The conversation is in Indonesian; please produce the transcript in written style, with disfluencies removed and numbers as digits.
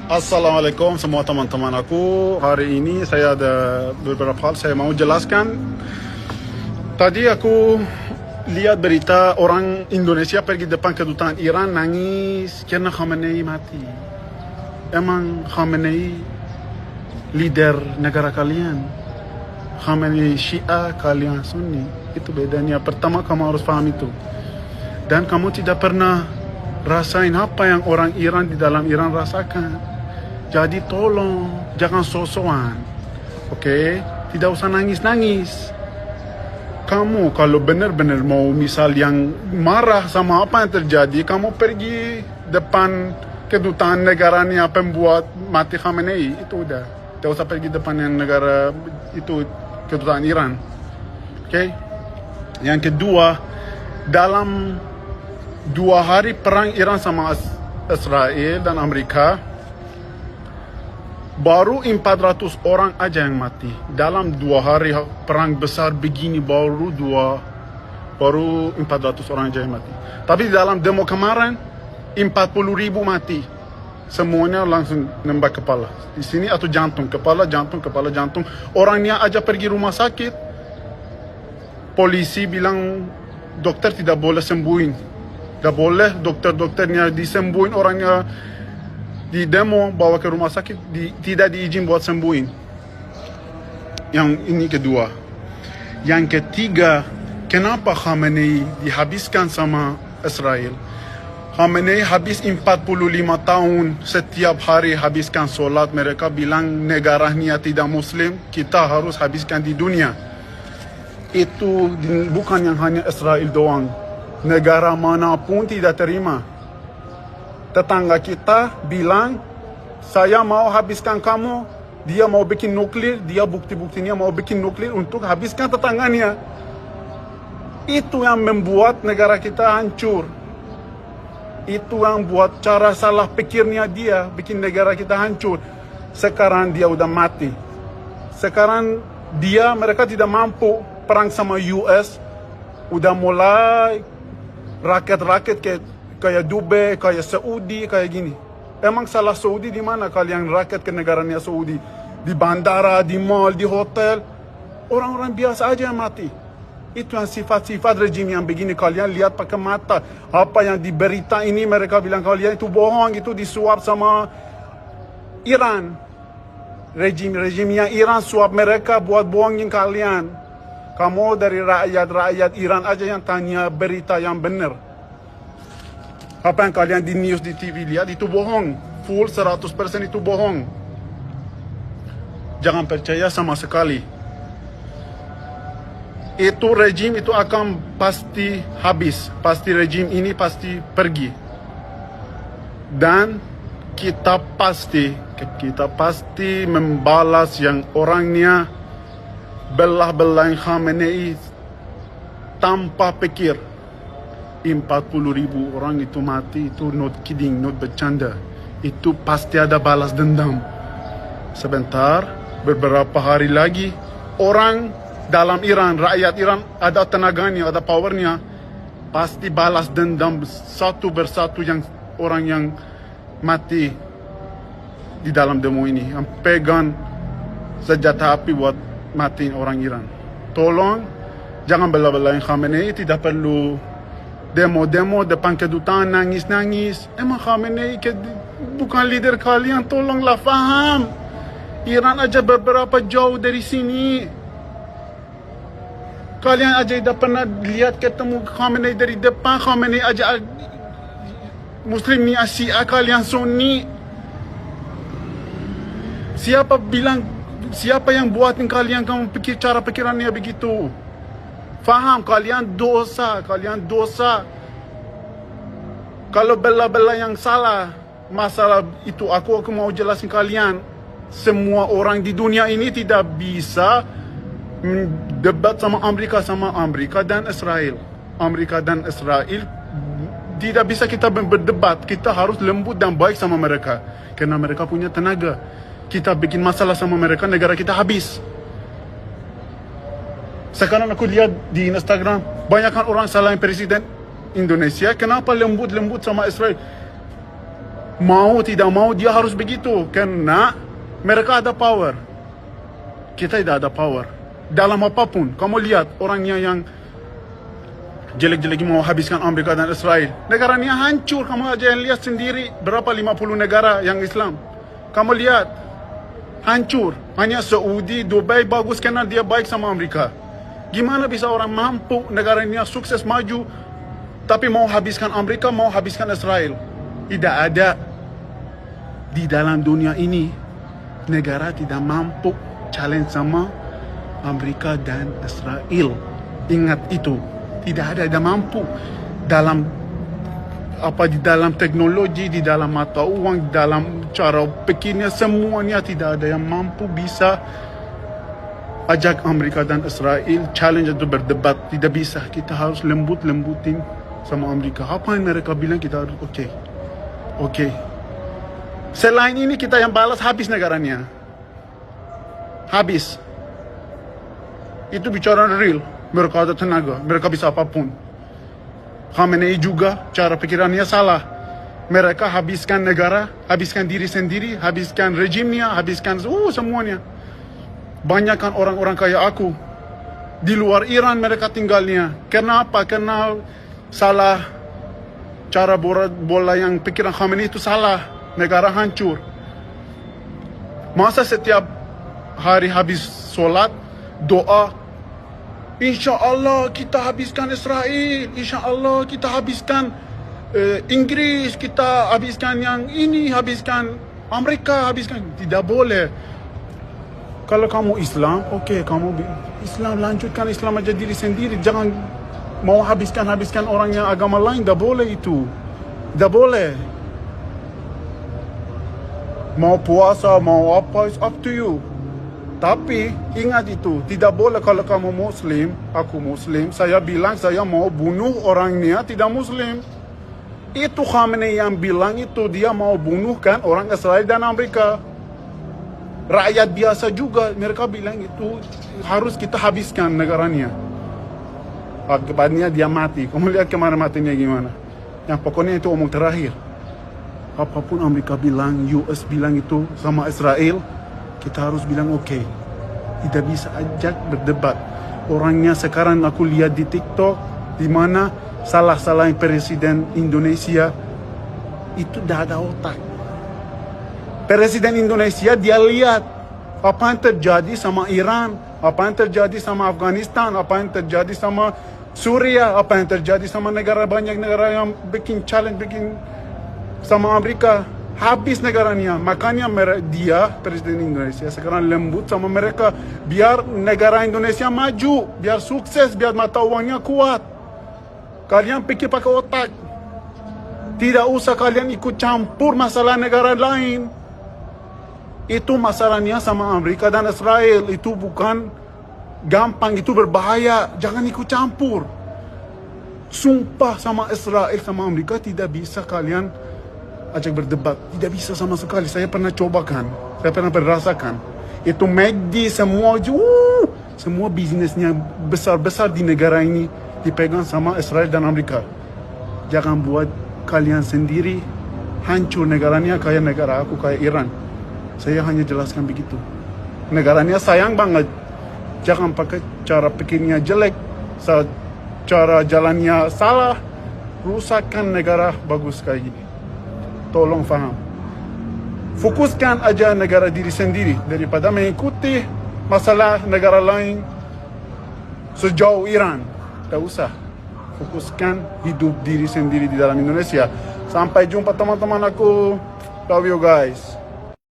Assalamualaikum semua teman-teman aku. Hari ini saya ada beberapa hal saya mau jelaskan. Tadi aku lihat berita orang Indonesia pergi depan kedutaan Iran nangis karena Khamenei mati. Emang Khamenei leader negara kalian? Khamenei Syiah, kalian Sunni. Itu bedanya. Pertama kamu harus paham itu. Dan kamu tidak pernah rasain apa yang orang Iran di dalam Iran rasakan. Jadi tolong jangan sosokan, oke? Tidak usah nangis-nangis. Kamu kalau benar-benar mau misal yang marah sama apa yang terjadi, kamu pergi depan kedutaan negaranya pembuat mati Khamenei, itu udah. Tidak usah pergi depan yang negara itu kedutaan Iran, oke? Yang kedua, dalam 2 hari perang Iran sama Israel dan Amerika, baru 400 orang aja yang mati. Dalam 2 hari perang besar begini baru 400 orang aja yang mati. Tapi dalam demo kemarin 40.000 mati. Semuanya langsung nembak kepala. Di sini atau jantung, kepala, jantung, kepala, jantung. Orangnya aja pergi rumah sakit. Polisi bilang dokter tidak boleh sembuhin. Tidak boleh dokternya disembuhin orangnya. Di demo bawa ke rumah sakit, tidak diizin buat sembuhin. Yang ini kedua. Yang ketiga, kenapa Khamenei dihabiskan sama Israel? Khamenei habis 45 tahun setiap hari habiskan solat. Mereka bilang negaranya tidak muslim, kita harus habiskan di dunia. Itu bukan yang hanya Israel doang. Negara manapun tidak terima. Tetangga kita bilang, saya mau habiskan kamu. Dia mau bikin nuklir, dia bukti-buktinya mau bikin nuklir untuk habiskan tetangganya. Itu yang membuat negara kita hancur. Itu yang buat cara salah pikirnya dia, bikin negara kita hancur. Sekarang dia udah mati. Sekarang mereka tidak mampu perang sama US. Udah mulai raket-raket kayak Dubai, kayak Saudi, kayak gini. Emang salah Saudi di mana kalian raket ke negaranya Saudi? Di bandara, di mall, di hotel. Orang-orang biasa aja yang mati. Itu yang sifat-sifat rejim yang begini. Kalian lihat pakai mata. Apa yang di berita ini mereka bilang kalian itu bohong, itu disuap sama Iran. Rejimnya Iran suap mereka buat bohongin kalian. Kamu dari rakyat Iran aja yang tanya berita yang benar. Apa yang kalian di news, di TV lihat itu bohong. Full 100% itu bohong. Jangan percaya sama sekali. Itu rejim itu akan pasti habis. Pasti rejim ini pasti pergi. Dan kita pasti membalas yang orangnya belah-belahin Khamenei tanpa pikir. 40.000 orang itu mati, itu not kidding, not bercanda. Itu pasti ada balas dendam. Sebentar, beberapa hari lagi, orang dalam Iran, rakyat Iran ada tenaganya, ada powernya, pasti balas dendam satu persatu yang orang yang mati di dalam demo ini, yang pegang senjata api buat matiin orang Iran. Tolong, jangan bela-belain Khamenei, tidak perlu demo-demo depan kedutaan nangis-nangis. Emang Khamenei bukan leader kalian, tolonglah faham. Iran aja beberapa jauh dari sini. Kalian aja tidak pernah lihat ketemu Khamenei dari depan. Khamenei aja Muslim ni Syiah, kalian Sunni. Siapa yang buatin kalian kamu pikir cara pikirannya begitu? Faham, kalian dosa. Kalau bela-bela yang salah, masalah itu aku mau jelasin kalian. Semua orang di dunia ini tidak bisa debat sama Amerika dan Israel. Amerika dan Israel tidak bisa kita berdebat. Kita harus lembut dan baik sama mereka. Karena mereka punya tenaga. Kita bikin masalah sama mereka, negara kita habis. Sekarang aku lihat di Instagram, banyakkan orang salahin presiden Indonesia. Kenapa lembut-lembut sama Israel? Mau tidak mau dia harus begitu. Karena mereka ada power. Kita tidak ada power. Dalam apapun. Kamu lihat orangnya yang jelek-jelek mau habiskan Amerika dan Israel. Negaranya hancur. Kamu aja yang lihat sendiri. Berapa 50 negara yang Islam. Kamu lihat. Hancur. Hanya Saudi, Dubai bagus karena dia baik sama Amerika. Gimana bisa orang mampu negaranya sukses maju tapi mau habiskan Amerika, mau habiskan Israel? Tidak ada. Di dalam dunia ini negara tidak mampu challenge sama Amerika dan Israel. Ingat itu. Tidak ada yang mampu dalam di dalam teknologi, di dalam mata uang, di dalam cara pikirnya, semuanya tidak ada yang mampu bisa ajak Amerika dan Israel challenge atau berdebat. Tidak bisa. Kita harus lembut-lembutin sama Amerika. Apa yang mereka bilang kita harus oke. Selain ini kita yang balas habis negaranya. Habis. Itu bicara real. Mereka ada tenaga. Mereka bisa apapun. Khamenei juga cara pikirannya salah. Mereka habiskan negara, habiskan diri sendiri, habiskan rejimnya, habiskan semuanya. Banyakkan orang-orang kayak aku. Di luar Iran mereka tinggalnya. Kenapa? Karena salah cara bola yang pikiran Khamenei itu salah. Negara hancur. Masa setiap hari habis sholat, doa, insya Allah kita habiskan Israel, insya Allah kita habiskan Inggris, kita habiskan yang ini, habiskan Amerika, habiskan. Tidak boleh. Kalau kamu Islam, oke, kamu Islam, lanjutkan Islam aja diri sendiri. Jangan mau habiskan orang yang agama lain. Tidak boleh itu. Tidak boleh. Mau puasa, mau apa, it's up to you. Tapi ingat itu, tidak boleh kalau kamu Muslim, aku Muslim, saya bilang saya mau bunuh orangnya tidak Muslim. Itu Khamenei yang bilang itu, dia mau bunuhkan orang Israel dan Amerika. Rakyat biasa juga, mereka bilang itu harus kita habiskan negaranya. Akibatnya dia mati. Kamu lihat kemarin matinya gimana. Yang pokoknya itu omong terakhir. Apapun Amerika bilang, US bilang itu sama Israel, kita harus bilang oke. Tidak bisa ajak berdebat. Orangnya sekarang aku lihat di TikTok, di mana salah-salah presiden Indonesia itu tidak ada otak. Presiden Indonesia dia lihat apa yang terjadi sama Iran, apa yang terjadi sama Afghanistan, apa yang terjadi sama Suriah, apa yang terjadi sama banyak negara yang bikin challenge, bikin sama Amerika. Habis negaranya. Makanya dia, Presiden Indonesia, sekarang lembut sama mereka. Biar negara Indonesia maju. Biar sukses, biar mata uangnya kuat. Kalian pikir pakai otak. Tidak usah kalian ikut campur masalah negara lain. Itu masalahnya sama Amerika dan Israel. Itu bukan gampang, itu berbahaya. Jangan ikut campur. Sumpah sama Israel, sama Amerika tidak bisa kalian ajak berdebat. Tidak bisa sama sekali. Saya pernah cobakan. Saya pernah merasakan. Itu McD semua bisnisnya besar-besar di negara ini dipegang sama Israel dan Amerika. Jangan buat kalian sendiri hancur negaranya kayak negara aku, kayak Iran. Saya hanya jelaskan begitu. Negaranya sayang banget. Jangan pakai cara pikirnya jelek. Cara jalannya salah. Rusakkan negara bagus kayak gini. Tolong faham. Fokuskan aja negara diri sendiri daripada mengikuti masalah negara lain sejauh Iran. Tak usah. Fokuskan hidup diri sendiri di dalam Indonesia. Sampai jumpa teman-teman aku. Love you guys.